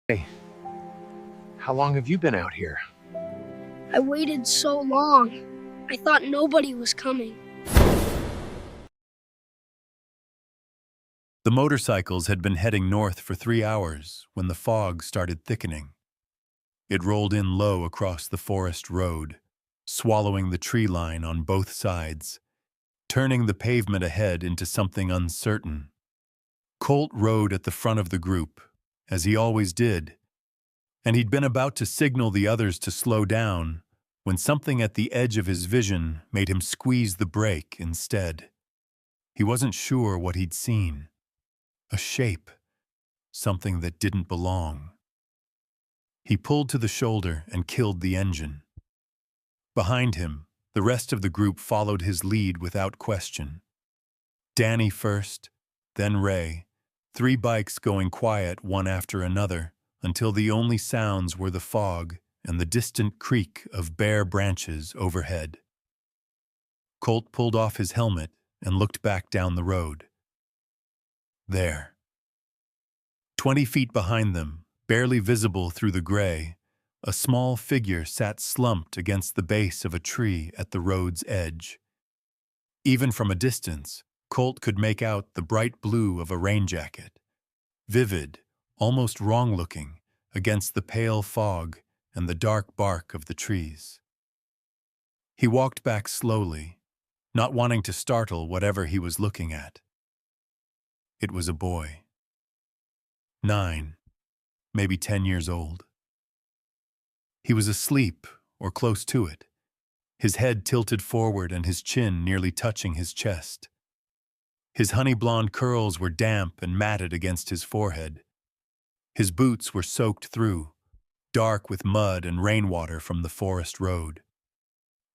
Hey, how long have you been out here? I waited so long. I thought nobody was coming. The motorcycles had been heading north for 3 hours when the fog started thickening. It rolled in low across the forest road, swallowing the tree line on both sides, turning the pavement ahead into something uncertain. Colt rode at the front of the group, as he always did, and he'd been about to signal the others to slow down when something at the edge of his vision made him squeeze the brake instead. He wasn't sure what he'd seen. A shape, something that didn't belong. He pulled to the shoulder and killed the engine. Behind him, the rest of the group followed his lead without question. Danny first, then Ray, 3 bikes going quiet one after another until the only sounds were the fog and the distant creak of bare branches overhead. Colt pulled off his helmet and looked back down the road. There. 20 feet behind them, barely visible through the gray, a small figure sat slumped against the base of a tree at the road's edge. Even from a distance, Colt could make out the bright blue of a rain jacket, vivid, almost wrong-looking, against the pale fog and the dark bark of the trees. He walked back slowly, not wanting to startle whatever he was looking at. It was a boy. 9, maybe 10 years old. He was asleep, or close to it, his head tilted forward and his chin nearly touching his chest. His honey-blonde curls were damp and matted against his forehead. His boots were soaked through, dark with mud and rainwater from the forest road.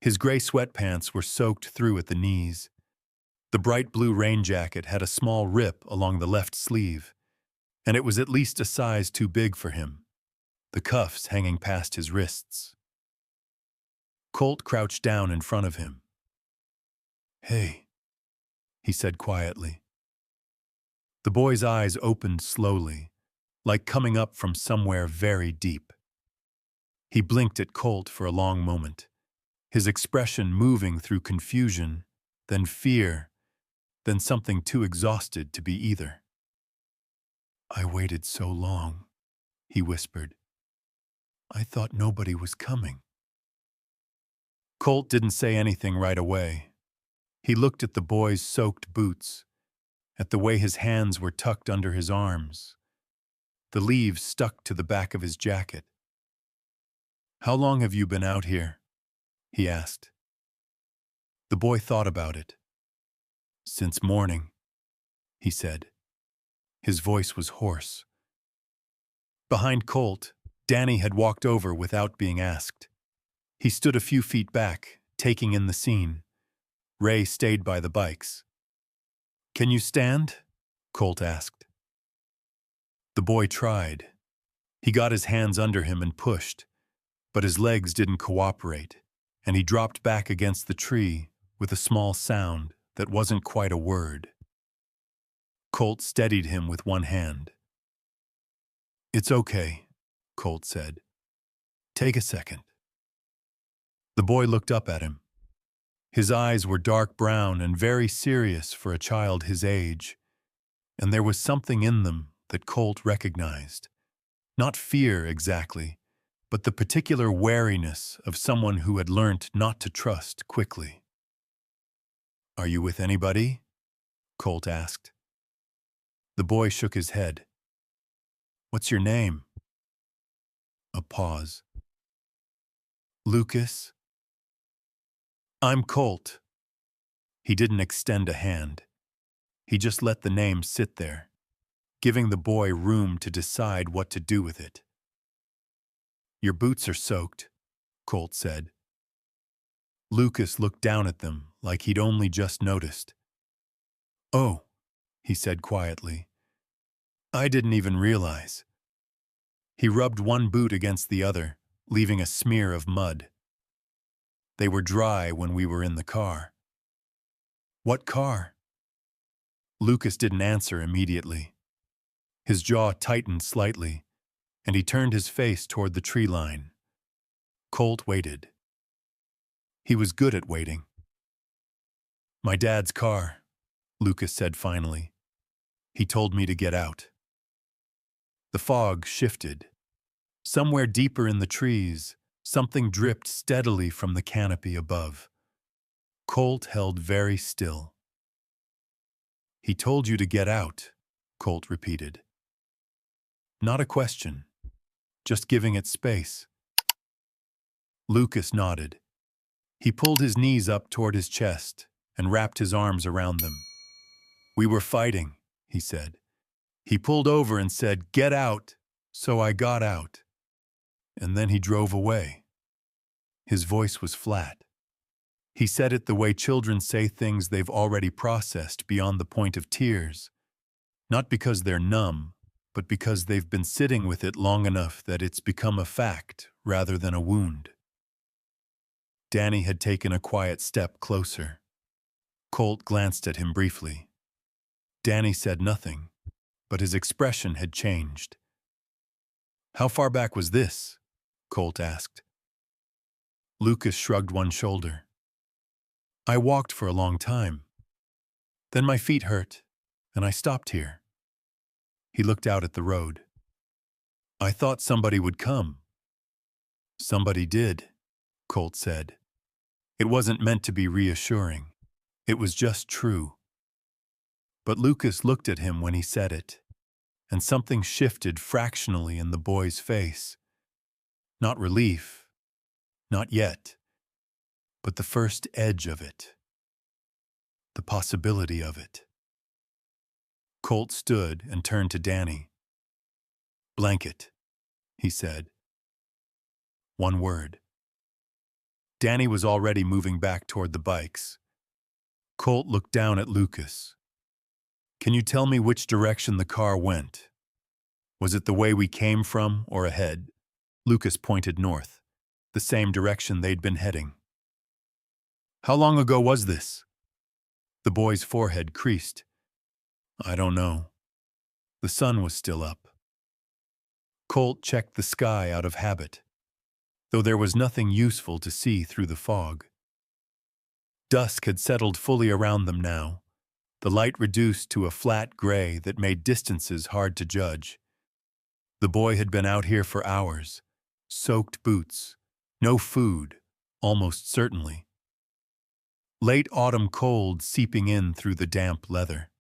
His gray sweatpants were soaked through at the knees. The bright blue rain jacket had a small rip along the left sleeve, and it was at least a size too big for him, the cuffs hanging past his wrists. Colt crouched down in front of him. "Hey," he said quietly. The boy's eyes opened slowly, like coming up from somewhere very deep. He blinked at Colt for a long moment, his expression moving through confusion, then fear, then something too exhausted to be either. "I waited so long," he whispered. "I thought nobody was coming." Colt didn't say anything right away. He looked at the boy's soaked boots, at the way his hands were tucked under his arms. The leaves stuck to the back of his jacket. "How long have you been out here?" he asked. The boy thought about it. "Since morning," he said. His voice was hoarse. Behind Colt, Danny had walked over without being asked. He stood a few feet back, taking in the scene. Ray stayed by the bikes. "Can you stand?" Colt asked. The boy tried. He got his hands under him and pushed, but his legs didn't cooperate, and he dropped back against the tree with a small sound that wasn't quite a word. Colt steadied him with one hand. "It's okay," Colt said. "Take a second." The boy looked up at him. His eyes were dark brown and very serious for a child his age, and there was something in them that Colt recognized. Not fear exactly, but the particular wariness of someone who had learnt not to trust quickly. "Are you with anybody?" Colt asked. The boy shook his head. "What's your name?" A pause. "Lucas?" "I'm Colt." He didn't extend a hand. He just let the name sit there, giving the boy room to decide what to do with it. "Your boots are soaked," Colt said. Lucas looked down at them like he'd only just noticed. "Oh," he said quietly. "I didn't even realize." He rubbed one boot against the other, leaving a smear of mud. "They were dry when we were in the car." "What car?" Lucas didn't answer immediately. His jaw tightened slightly, and he turned his face toward the tree line. Colt waited. He was good at waiting. "My dad's car," Lucas said finally. "He told me to get out." The fog shifted. Somewhere deeper in the trees, something dripped steadily from the canopy above. Colt held very still. "He told you to get out," Colt repeated. Not a question, just giving it space. Lucas nodded. He pulled his knees up toward his chest and wrapped his arms around them. "We were fighting," he said. "He pulled over and said, 'Get out,' so I got out. And then he drove away." His voice was flat. He said it the way children say things they've already processed beyond the point of tears, not because they're numb, but because they've been sitting with it long enough that it's become a fact rather than a wound. Danny had taken a quiet step closer. Colt glanced at him briefly. Danny said nothing, but his expression had changed. "How far back was this?" Colt asked. Lucas shrugged one shoulder. "I walked for a long time. Then my feet hurt, and I stopped here." He looked out at the road. "I thought somebody would come." "Somebody did," Colt said. It wasn't meant to be reassuring. It was just true. But Lucas looked at him when he said it, and something shifted fractionally in the boy's face. Not relief, not yet, but the first edge of it. The possibility of it. Colt stood and turned to Danny. "Blanket," he said. One word. Danny was already moving back toward the bikes. Colt looked down at Lucas. "Can you tell me which direction the car went? Was it the way we came from or ahead?" Lucas pointed north, the same direction they'd been heading. "How long ago was this?" The boy's forehead creased. "I don't know. The sun was still up." Colt checked the sky out of habit, though there was nothing useful to see through the fog. Dusk had settled fully around them now, the light reduced to a flat gray that made distances hard to judge. The boy had been out here for hours, soaked boots, no food, almost certainly. Late autumn cold seeping in through the damp leather.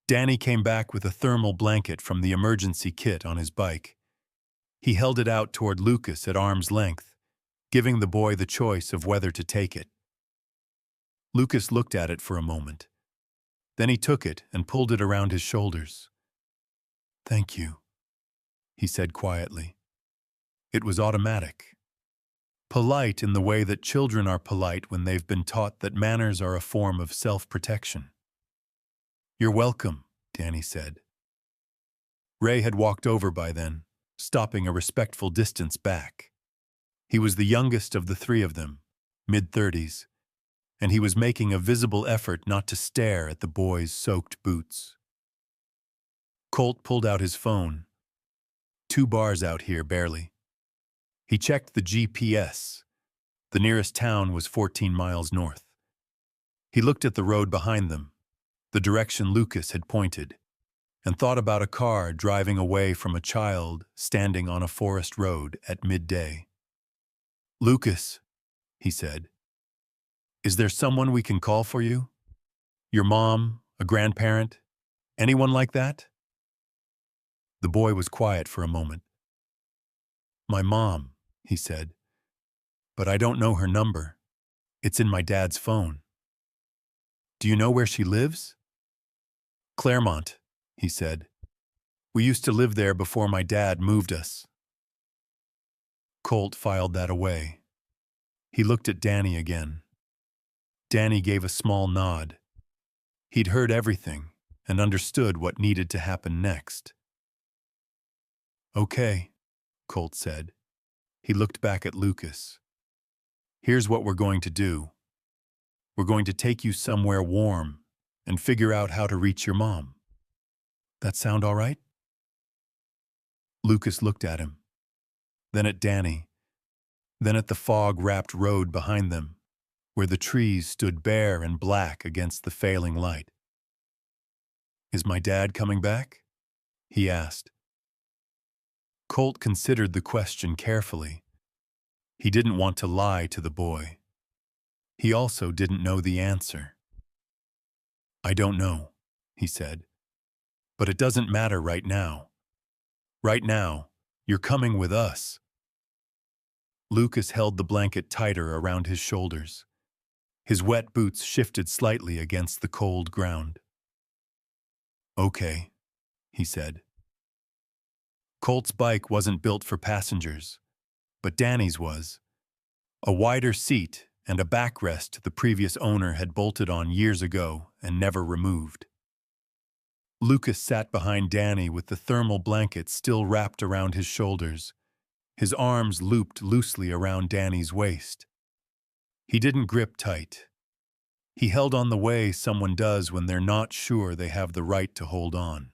Danny came back with a thermal blanket from the emergency kit on his bike. He held it out toward Lucas at arm's length, giving the boy the choice of whether to take it. Lucas looked at it for a moment. Then he took it and pulled it around his shoulders. "Thank you," he said quietly. It was automatic. Polite in the way that children are polite when they've been taught that manners are a form of self-protection. "You're welcome," Danny said. Ray had walked over by then, stopping a respectful distance back. He was the youngest of the three of them, mid-30s, and he was making a visible effort not to stare at the boy's soaked boots. Colt pulled out his phone. 2 bars out here, barely. He checked the GPS. The nearest town was 14 miles north. He looked at the road behind them, the direction Lucas had pointed, and thought about a car driving away from a child standing on a forest road at midday. "Lucas," he said, "is there someone we can call for you? Your mom, a grandparent, anyone like that?" The boy was quiet for a moment. "My mom," he said, "but I don't know her number. It's in my dad's phone." "Do you know where she lives?" "Claremont," he said. "We used to live there before my dad moved us." Colt filed that away. He looked at Danny again. Danny gave a small nod. He'd heard everything and understood what needed to happen next. "Okay," Colt said. He looked back at Lucas. "Here's what we're going to do. We're going to take you somewhere warm and figure out how to reach your mom. That sound all right?" Lucas looked at him, then at Danny, then at the fog-wrapped road behind them, where the trees stood bare and black against the failing light. "Is my dad coming back?" he asked. Colt considered the question carefully. He didn't want to lie to the boy. He also didn't know the answer. "I don't know," he said. "But it doesn't matter right now. Right now, you're coming with us." Lucas held the blanket tighter around his shoulders. His wet boots shifted slightly against the cold ground. "Okay," he said. Colt's bike wasn't built for passengers, but Danny's was. A wider seat and a backrest the previous owner had bolted on years ago and never removed. Lucas sat behind Danny with the thermal blanket still wrapped around his shoulders, his arms looped loosely around Danny's waist. He didn't grip tight. He held on the way someone does when they're not sure they have the right to hold on.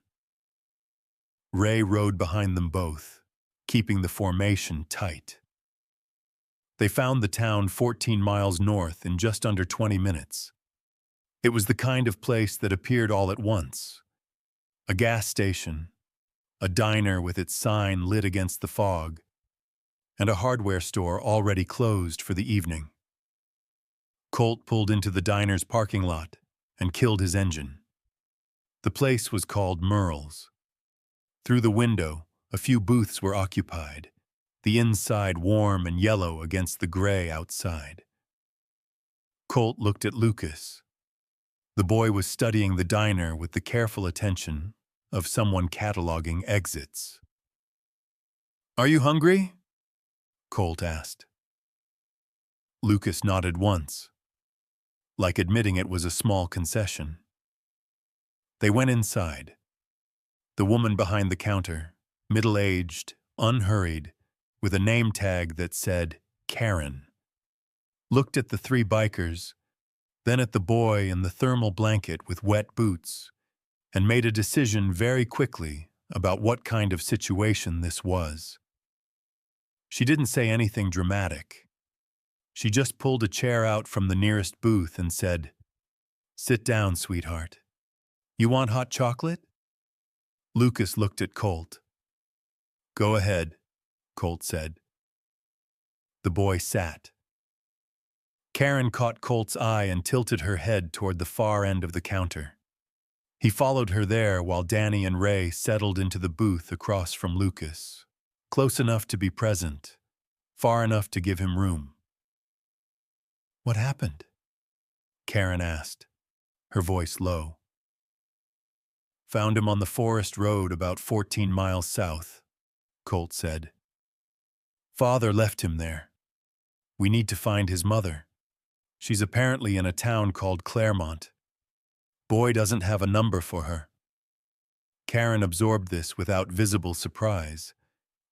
Ray rode behind them both, keeping the formation tight. They found the town 14 miles north in just under 20 minutes. It was the kind of place that appeared all at once. A gas station, a diner with its sign lit against the fog, and a hardware store already closed for the evening. Colt pulled into the diner's parking lot and killed his engine. The place was called Merle's. Through the window, a few booths were occupied, the inside warm and yellow against the gray outside. Colt looked at Lucas. The boy was studying the diner with the careful attention of someone cataloging exits. "Are you hungry?" Colt asked. Lucas nodded once, like admitting it was a small concession. They went inside. The woman behind the counter, middle-aged, unhurried, with a name tag that said Karen, looked at the three bikers, then at the boy in the thermal blanket with wet boots, and made a decision very quickly about what kind of situation this was. She didn't say anything dramatic. She just pulled a chair out from the nearest booth and said, "Sit down, sweetheart. You want hot chocolate?" Lucas looked at Colt. "Go ahead," Colt said. The boy sat. Karen caught Colt's eye and tilted her head toward the far end of the counter. He followed her there while Danny and Ray settled into the booth across from Lucas, close enough to be present, far enough to give him room. "What happened?" Karen asked, her voice low. "Found him on the forest road about 14 miles south," Colt said. "Father left him there. We need to find his mother. She's apparently in a town called Claremont. Boy doesn't have a number for her." Karen absorbed this without visible surprise,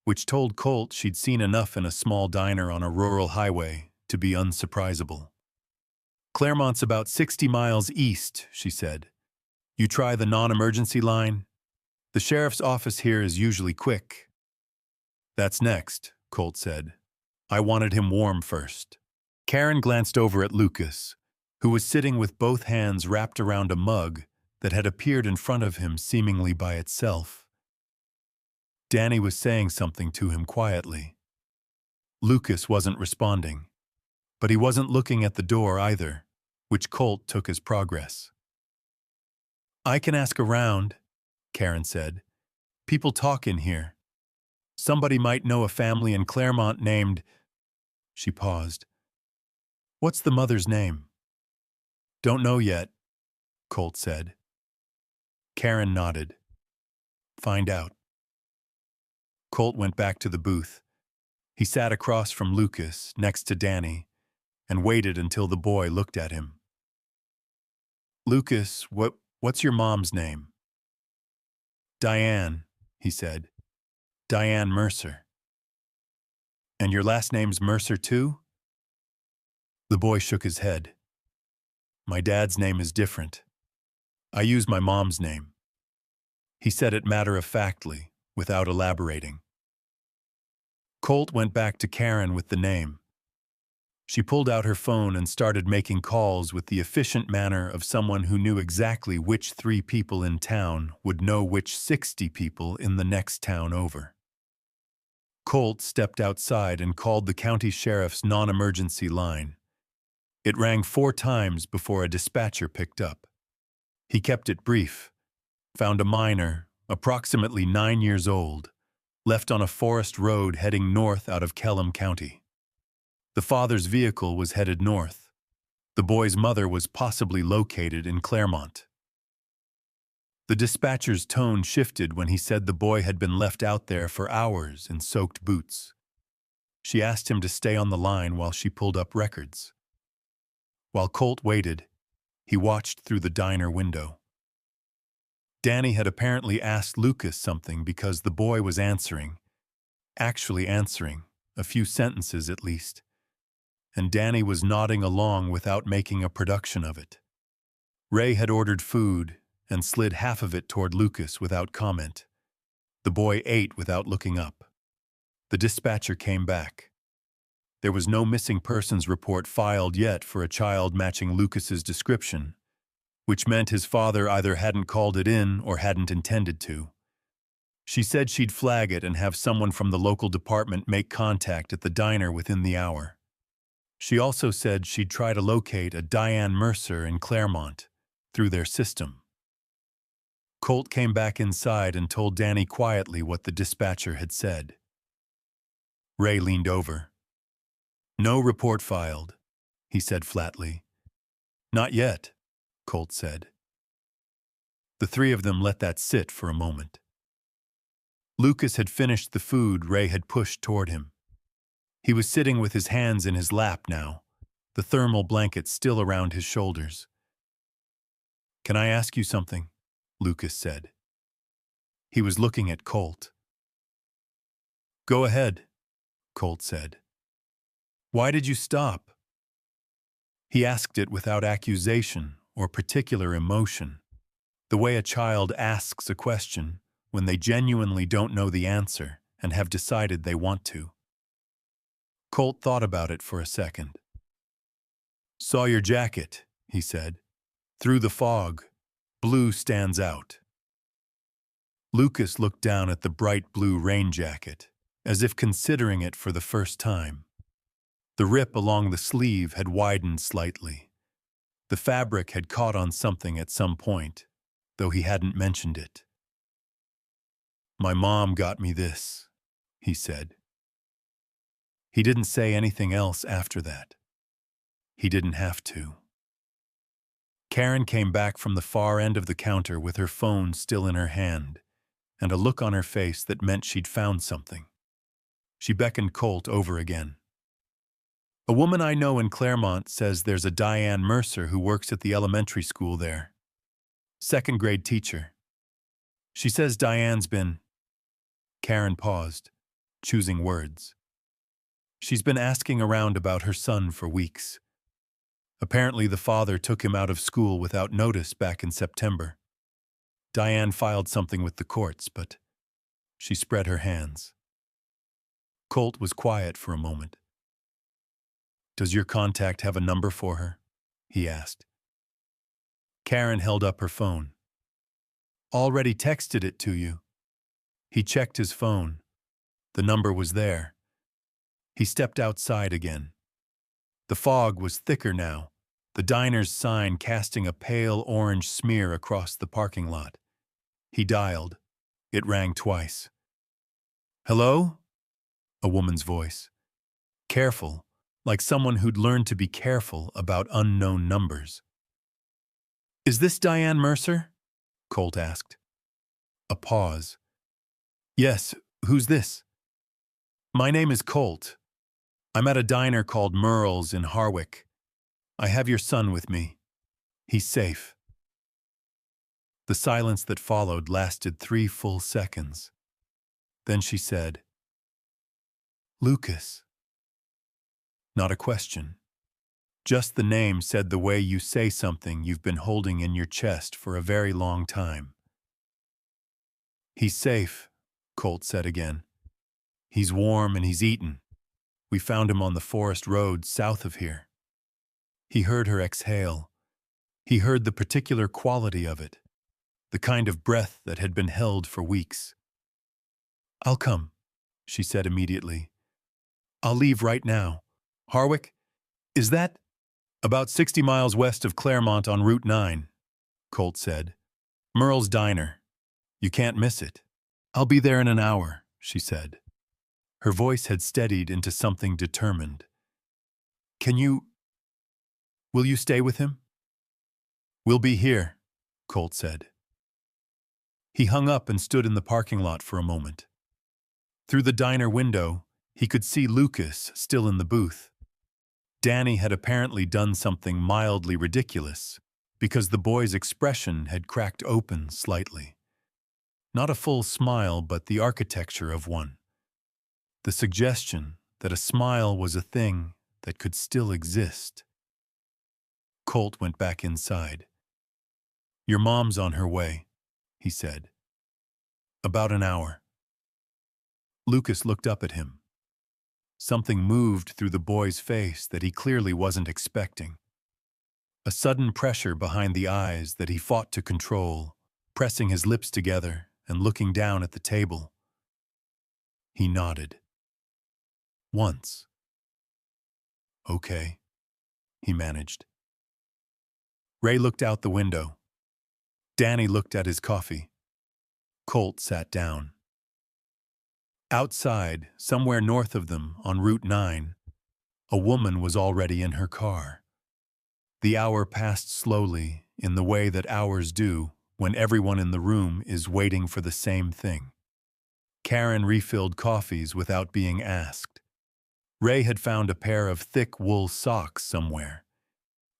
which told Colt she'd seen enough in a small diner on a rural highway to be unsurprisable. "Claremont's about 60 miles east," she said. "You try the non-emergency line. The sheriff's office here is usually quick." "That's next," Colt said. "I wanted him warm first." Karen glanced over at Lucas, who was sitting with both hands wrapped around a mug that had appeared in front of him seemingly by itself. Danny was saying something to him quietly. Lucas wasn't responding, but he wasn't looking at the door either, which Colt took as progress. "I can ask around," Karen said. "People talk in here. Somebody might know a family in Claremont named—" She paused. "What's the mother's name?" "Don't know yet," Colt said. Karen nodded. "Find out." Colt went back to the booth. He sat across from Lucas, next to Danny, and waited until the boy looked at him. "Lucas, what's your mom's name?" "Diane," he said. "Diane Mercer." "And your last name's Mercer too?" The boy shook his head. "My dad's name is different. I use my mom's name." He said it matter-of-factly, without elaborating. Colt went back to Karen with the name. She pulled out her phone and started making calls with the efficient manner of someone who knew exactly which 3 people in town would know which 60 people in the next town over. Colt stepped outside and called the county sheriff's non-emergency line. It rang 4 times before a dispatcher picked up. He kept it brief, found a minor, approximately 9 years old, left on a forest road heading north out of Kellam County. The father's vehicle was headed north. The boy's mother was possibly located in Claremont. The dispatcher's tone shifted when he said the boy had been left out there for hours in soaked boots. She asked him to stay on the line while she pulled up records. While Colt waited, he watched through the diner window. Danny had apparently asked Lucas something because the boy was actually answering, a few sentences at least, and Danny was nodding along without making a production of it. Ray had ordered food and slid half of it toward Lucas without comment. The boy ate without looking up. The dispatcher came back. There was no missing persons report filed yet for a child matching Lucas's description, which meant his father either hadn't called it in or hadn't intended to. She said she'd flag it and have someone from the local department make contact at the diner within the hour. She also said she'd try to locate a Diane Mercer in Claremont through their system. Colt came back inside and told Danny quietly what the dispatcher had said. Ray leaned over. "No report filed," he said flatly. "Not yet," Colt said. The 3 of them let that sit for a moment. Lucas had finished the food Ray had pushed toward him. He was sitting with his hands in his lap now, the thermal blanket still around his shoulders. "Can I ask you something?" Lucas said. He was looking at Colt. "Go ahead," Colt said. "Why did you stop?" He asked it without accusation or particular emotion, the way a child asks a question when they genuinely don't know the answer and have decided they want to. Colt thought about it for a second. "Saw your jacket," he said. "Through the fog, blue stands out." Lucas looked down at the bright blue rain jacket, as if considering it for the first time. The rip along the sleeve had widened slightly. The fabric had caught on something at some point, though he hadn't mentioned it. "My mom got me this," he said. He didn't say anything else after that. He didn't have to. Karen came back from the far end of the counter with her phone still in her hand, and a look on her face that meant she'd found something. She beckoned Colt over again. "A woman I know in Claremont says there's a Diane Mercer who works at the elementary school there. 2nd grade teacher. She says Diane's been—" Karen paused, choosing words. "She's been asking around about her son for weeks. Apparently the father took him out of school without notice back in September. Diane filed something with the courts, but..." She spread her hands. Colt was quiet for a moment. "Does your contact have a number for her?" he asked. Karen held up her phone. "Already texted it to you." He checked his phone. The number was there. He stepped outside again. The fog was thicker now, the diner's sign casting a pale orange smear across the parking lot. He dialed. It rang twice. "Hello?" A woman's voice. Careful, like someone who'd learned to be careful about unknown numbers. "Is this Diane Mercer?" Colt asked. A pause. "Yes, who's this?" "My name is Colt. I'm at a diner called Merle's in Harwick. I have your son with me. He's safe." The silence that followed lasted 3 full seconds. Then she said, "Lucas." Not a question. Just the name said the way you say something you've been holding in your chest for a very long time. "He's safe," Colt said again. He's warm and he's eaten. We found him on the forest road south of here." He heard her exhale. He heard the particular quality of it, the kind of breath that had been held for weeks. "I'll come," she said immediately. "I'll leave right now. Harwick, is that—" "About 60 miles west of Claremont on Route 9, Colt said. "Merle's Diner. You can't miss it." "I'll be there in an hour," she said. Her voice had steadied into something determined. Will you stay with him?" "We'll be here," Colt said. He hung up and stood in the parking lot for a moment. Through the diner window, he could see Lucas still in the booth. Danny had apparently done something mildly ridiculous, because the boy's expression had cracked open slightly. Not a full smile, but the architecture of one. The suggestion that a smile was a thing that could still exist. Colt went back inside. "Your mom's on her way," he said. "About an hour." Lucas looked up at him. Something moved through the boy's face that he clearly wasn't expecting. A sudden pressure behind the eyes that he fought to control, pressing his lips together and looking down at the table. He nodded. Once. "Okay," he managed. Ray looked out the window. Danny looked at his coffee. Colt sat down. Outside, somewhere north of them, on Route 9, a woman was already in her car. The hour passed slowly, in the way that hours do when everyone in the room is waiting for the same thing. Karen refilled coffees without being asked. Ray had found a pair of thick wool socks somewhere.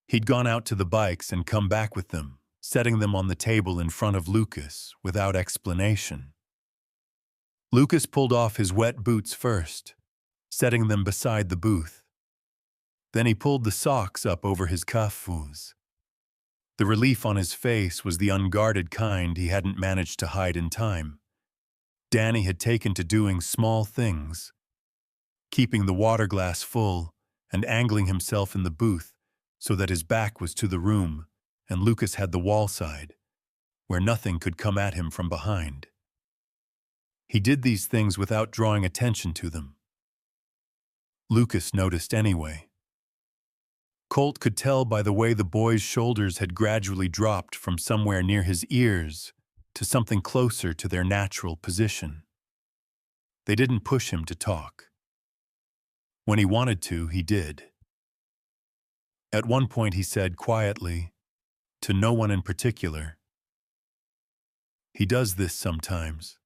He'd gone out to the bikes and come back with them, setting them on the table in front of Lucas without explanation. Lucas pulled off his wet boots first, setting them beside the booth. Then he pulled the socks up over his cuffs. The relief on his face was the unguarded kind he hadn't managed to hide in time. Danny had taken to doing small things, keeping the water glass full and angling himself in the booth so that his back was to the room and Lucas had the wall side, where nothing could come at him from behind. He did these things without drawing attention to them. Lucas noticed anyway. Colt could tell by the way the boy's shoulders had gradually dropped from somewhere near his ears to something closer to their natural position. They didn't push him to talk. When he wanted to, he did. At one point he said quietly, to no one in particular, "He does this sometimes.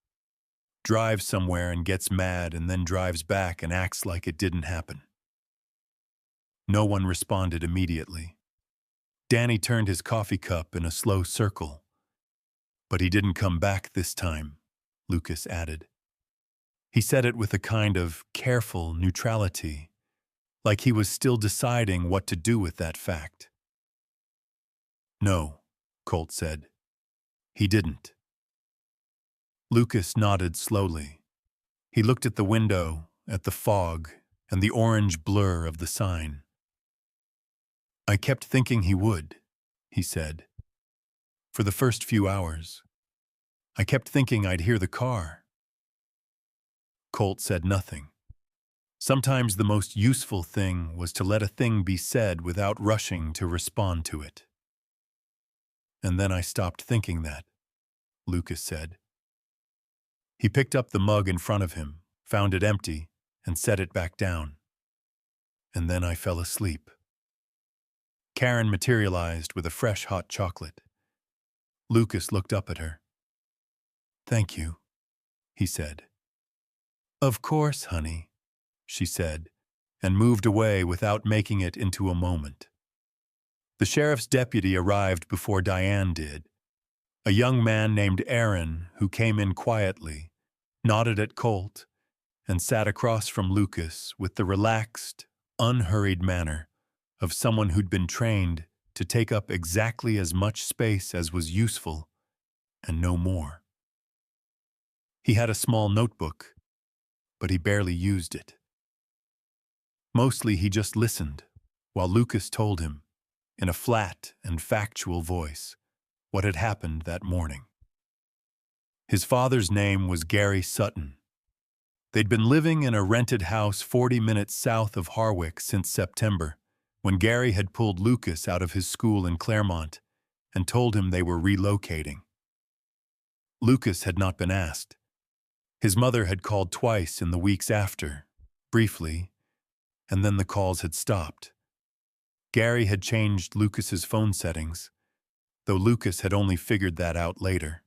Drives somewhere and gets mad and then drives back and acts like it didn't happen." No one responded immediately. Danny turned his coffee cup in a slow circle. "But he didn't come back this time," Lucas added. He said it with a kind of careful neutrality, like he was still deciding what to do with that fact. "No," Colt said. "He didn't." Lucas nodded slowly. He looked at the window, at the fog, and the orange blur of the sign. "I kept thinking he would," he said. "For the first few hours. I kept thinking I'd hear the car." Colt said nothing. Sometimes the most useful thing was to let a thing be said without rushing to respond to it. "And then I stopped thinking that," Lucas said. He picked up the mug in front of him, found it empty, and set it back down. "And then I fell asleep." Karen materialized with a fresh hot chocolate. Lucas looked up at her. "Thank you," he said. "Of course, honey," she said, and moved away without making it into a moment. The sheriff's deputy arrived before Diane did. A young man named Aaron, who came in quietly, nodded at Colt, and sat across from Lucas with the relaxed, unhurried manner of someone who'd been trained to take up exactly as much space as was useful, and no more. He had a small notebook, but he barely used it. Mostly he just listened, while Lucas told him, in a flat and factual voice, what had happened that morning. His father's name was Gary Sutton. They'd been living in a rented house 40 minutes south of Harwick since September, when Gary had pulled Lucas out of his school in Claremont and told him they were relocating. Lucas had not been asked. His mother had called twice in the weeks after, briefly, and then the calls had stopped. Gary had changed Lucas's phone settings, though Lucas had only figured that out later.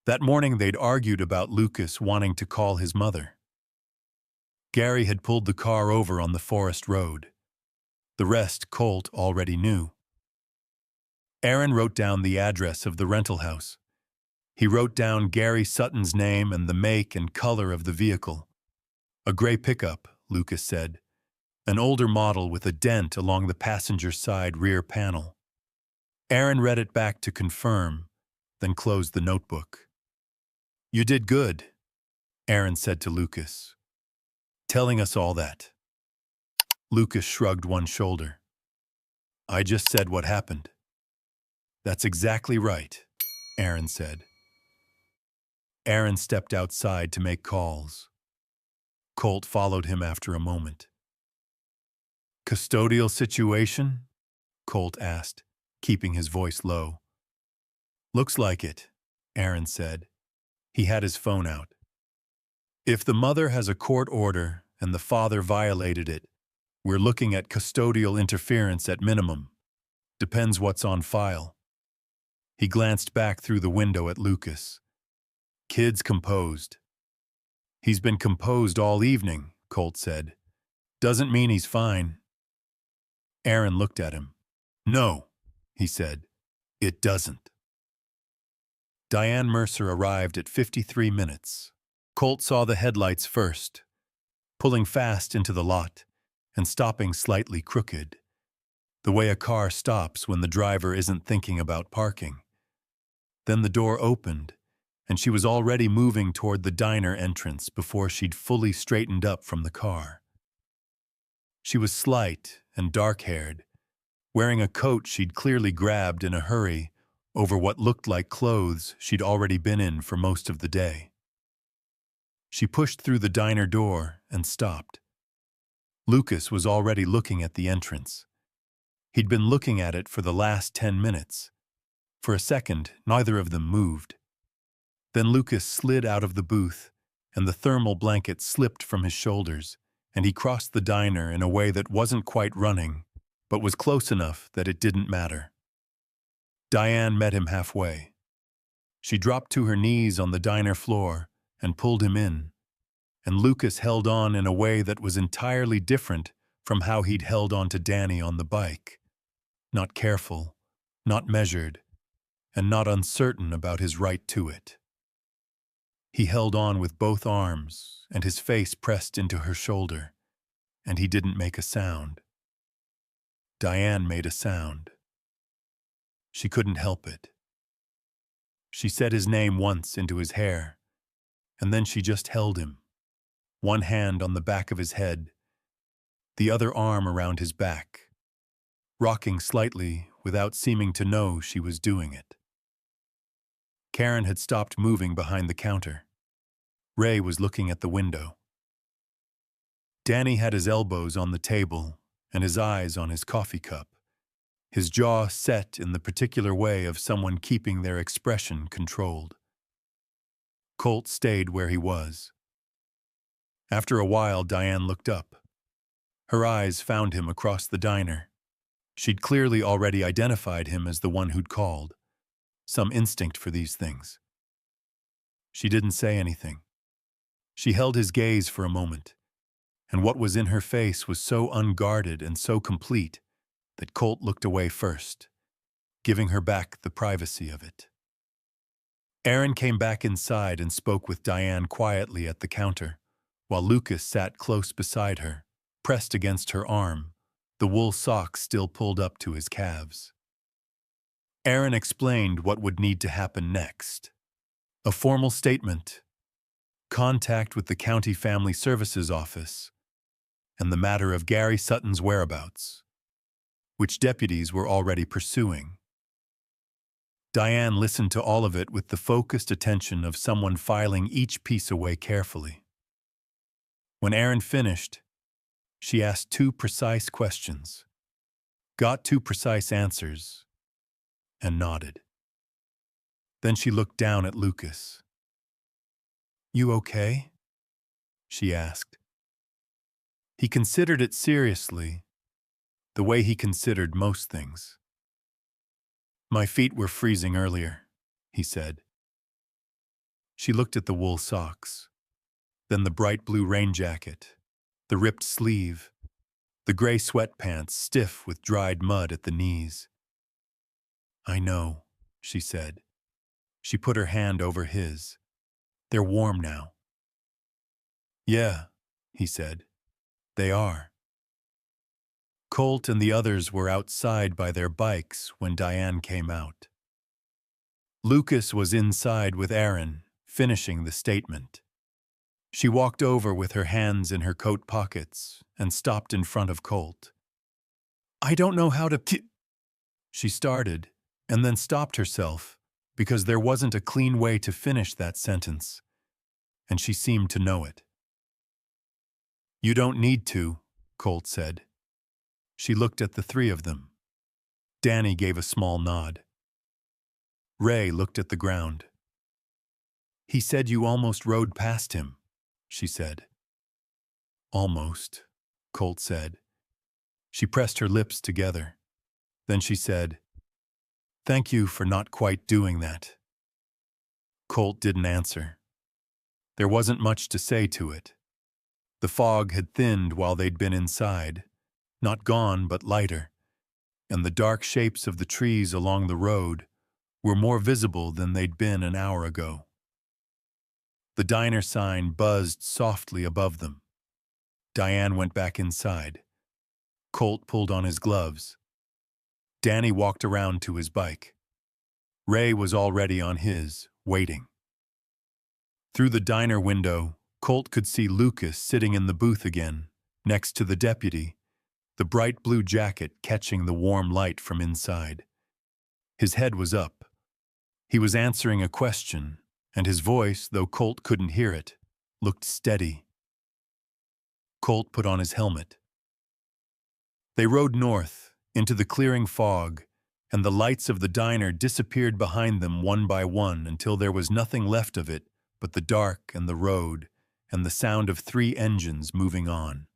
That morning they'd argued about Lucas wanting to call his mother. Gary had pulled the car over on the forest road. The rest Colt already knew. Aaron wrote down the address of the rental house. He wrote down Gary Sutton's name and the make and color of the vehicle. A gray pickup, Lucas said. An older model with a dent along the passenger side rear panel. Aaron read it back to confirm, then closed the notebook. "You did good," Aaron said to Lucas, "telling us all that." Lucas shrugged one shoulder. "I just said what happened." "That's exactly right," Aaron said. Aaron stepped outside to make calls. Colt followed him after a moment. "Custodial situation?" Colt asked, keeping his voice low. "Looks like it," Aaron said. He had his phone out. "If the mother has a court order and the father violated it, we're looking at custodial interference at minimum. Depends what's on file." He glanced back through the window at Lucas. "Kid's composed." "He's been composed all evening," Colt said. "Doesn't mean he's fine." Aaron looked at him. "No," he said. "It doesn't." Diane Mercer arrived at 53 minutes. Colt saw the headlights first, pulling fast into the lot and stopping slightly crooked, the way a car stops when the driver isn't thinking about parking. Then the door opened, and she was already moving toward the diner entrance before she'd fully straightened up from the car. She was slight and dark-haired, wearing a coat she'd clearly grabbed in a hurry over what looked like clothes she'd already been in for most of the day. She pushed through the diner door and stopped. Lucas was already looking at the entrance. He'd been looking at it for the last 10 minutes. For a second, neither of them moved. Then Lucas slid out of the booth, and the thermal blanket slipped from his shoulders, and he crossed the diner in a way that wasn't quite running, but was close enough that it didn't matter. Diane met him halfway. She dropped to her knees on the diner floor and pulled him in, and Lucas held on in a way that was entirely different from how he'd held on to Danny on the bike. Not careful, not measured, and not uncertain about his right to it. He held on with both arms, and his face pressed into her shoulder, and he didn't make a sound. Diane made a sound. She couldn't help it. She said his name once into his hair, and then she just held him, one hand on the back of his head, the other arm around his back, rocking slightly without seeming to know she was doing it. Karen had stopped moving behind the counter. Ray was looking at the window. Danny had his elbows on the table and his eyes on his coffee cup, his jaw set in the particular way of someone keeping their expression controlled. Colt stayed where he was. After a while, Diane looked up. Her eyes found him across the diner. She'd clearly already identified him as the one who'd called. Some instinct for these things. She didn't say anything. She held his gaze for a moment, and what was in her face was so unguarded and so complete that Colt looked away first, giving her back the privacy of it. Aaron came back inside and spoke with Diane quietly at the counter, while Lucas sat close beside her, pressed against her arm, the wool socks still pulled up to his calves. Aaron explained what would need to happen next. A formal statement, contact with the County Family Services Office, and the matter of Gary Sutton's whereabouts, which deputies were already pursuing. Diane listened to all of it with the focused attention of someone filing each piece away carefully. When Aaron finished, she asked 2 precise questions, got 2 precise answers, and nodded. Then she looked down at Lucas. "You okay?" she asked. He considered it seriously, the way he considered most things. "My feet were freezing earlier," he said. She looked at the wool socks, then the bright blue rain jacket, the ripped sleeve, the gray sweatpants stiff with dried mud at the knees. "I know," she said. She put her hand over his. "They're warm now." "Yeah," he said. "They are." Colt and the others were outside by their bikes when Diane came out. Lucas was inside with Aaron, finishing the statement. She walked over with her hands in her coat pockets and stopped in front of Colt. "I don't know how to..." She started, and then stopped herself because there wasn't a clean way to finish that sentence, and she seemed to know it. "You don't need to," Colt said. She looked at the 3 of them. Danny gave a small nod. Ray looked at the ground. "He said you almost rode past him," she said. "Almost," Colt said. She pressed her lips together. Then she said, "Thank you for not quite doing that." Colt didn't answer. There wasn't much to say to it. The fog had thinned while they'd been inside, not gone but lighter, and the dark shapes of the trees along the road were more visible than they'd been an hour ago. The diner sign buzzed softly above them. Diane went back inside. Colt pulled on his gloves. Danny walked around to his bike. Ray was already on his, waiting. Through the diner window, Colt could see Lucas sitting in the booth again, next to the deputy, the bright blue jacket catching the warm light from inside. His head was up. He was answering a question, and his voice, though Colt couldn't hear it, looked steady. Colt put on his helmet. They rode north, into the clearing fog, and the lights of the diner disappeared behind them one by one until there was nothing left of it but the dark and the road and the sound of 3 engines moving on.